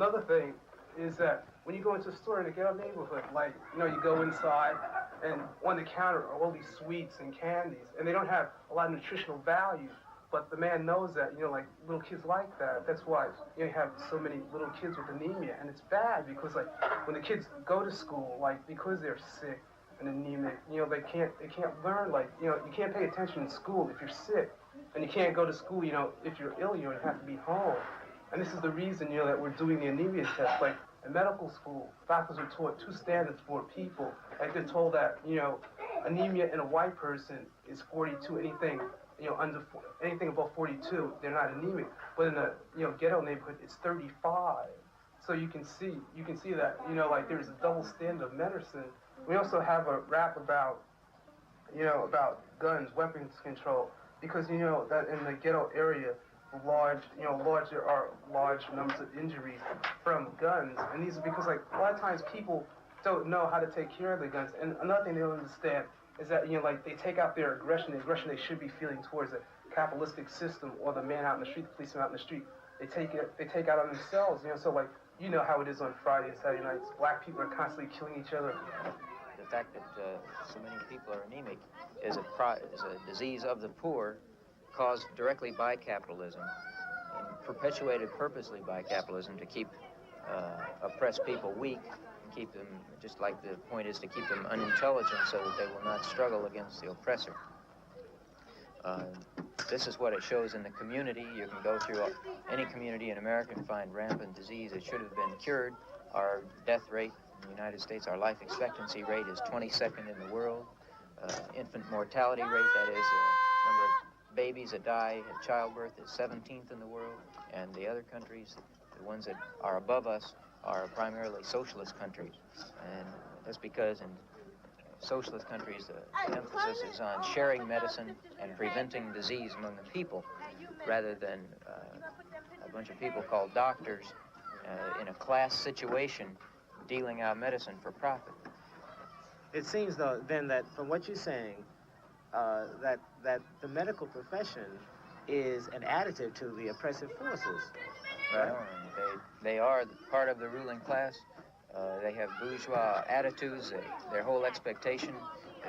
another thing is that when you go into a store in a ghetto neighborhood, like, you know, you go inside and on the counter are all these sweets and candies, and they don't have a lot of nutritional value, but the man knows that, you know, like, little kids like that. That's why, you know, you have so many little kids with anemia, and it's bad because, like, when the kids go to school, like, because they're sick and anemic, you know, they can't learn, like, you know, you can't pay attention in school if you're sick, and you can't go to school, you know, if you're ill, you know, you have to be home. And this is the reason, you know, that we're doing the anemia test. Like, in medical school, doctors are taught two standards for people. Like, they're told that, you know, anemia in a white person is 42, anything, you know, anything above 42, they're not anemic. But in a, you know, ghetto neighborhood, it's 35. So you can see that, you know, like, there's a double standard of medicine. We also have a rap about, you know, about guns, weapons control, because, you know, that in the ghetto area, there are large numbers of injuries from guns, and these are because, like, a lot of times people don't know how to take care of the guns. And another thing they don't understand is that, you know, like, they take out their aggression, the aggression they should be feeling towards the capitalistic system or the man out in the street, the policeman out in the street. They take out on themselves, you know. So, like, you know how it is on Friday and Saturday nights. Black people are constantly killing each other. The fact that so many people are anemic is a disease of the poor, caused directly by capitalism, and perpetuated purposely by capitalism to keep oppressed people weak, and keep them, just like the point is to keep them unintelligent so that they will not struggle against the oppressor. This is what it shows in the community. You can go through any community in America and find rampant disease that should have been cured. Our death rate in the United States, our life expectancy rate is 22nd in the world. Infant mortality rate, that is, number of babies that die at childbirth, is 17th in the world, and the other countries, the ones that are above us, are primarily socialist countries. And that's because in socialist countries, the emphasis is on sharing medicine and preventing disease among the people, rather than a bunch of people called doctors in a class situation dealing out medicine for profit. It seems, though, then, that from what you're saying, that the medical profession is an additive to the oppressive forces. Right? Well, they are part of the ruling class. They have bourgeois attitudes. Their whole expectation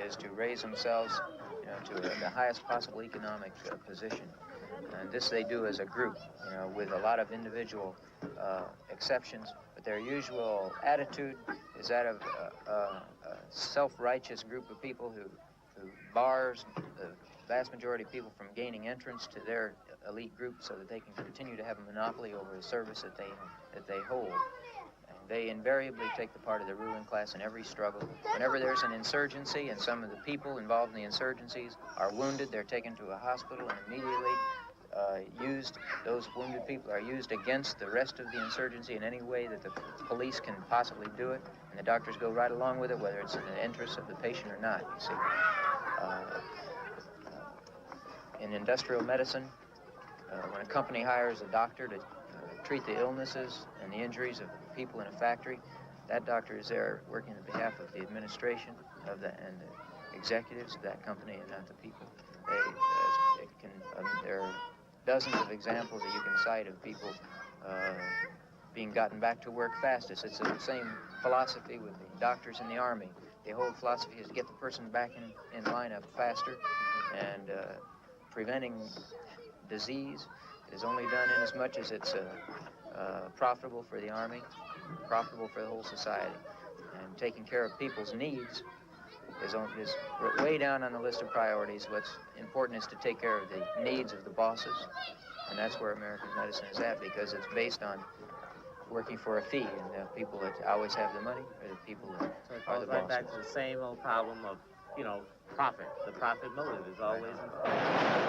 is to raise themselves, you know, to the highest possible economic position. And this they do as a group, you know, with a lot of individual exceptions. But their usual attitude is that of a self-righteous group of people who bars the vast majority of people from gaining entrance to their elite group so that they can continue to have a monopoly over the service that they hold. And they invariably take the part of the ruling class in every struggle. Whenever there's an insurgency and some of the people involved in the insurgencies are wounded, they're taken to a hospital and immediately those wounded people are used against the rest of the insurgency in any way that the police can possibly do it, and the doctors go right along with it, whether it's in the interest of the patient or not, you see. In industrial medicine, when a company hires a doctor to treat the illnesses and the injuries of people in a factory, that doctor is there working on behalf of the administration and the executives of that company and not the people. There are dozens of examples that you can cite of people being gotten back to work fastest. It's the same philosophy with the doctors in the Army. The whole philosophy is to get the person back in lineup faster, and preventing disease is only done in as much as it's profitable for the Army, profitable for the whole society. And taking care of people's needs is way down on the list of priorities. What's important is to take care of the needs of the bosses, and that's where American medicine is at, because it's based on working for a fee, and the people that always have the money are the people that are the bosses. So it goes right back to the same old problem of, you know, profit. The profit motive is always involved.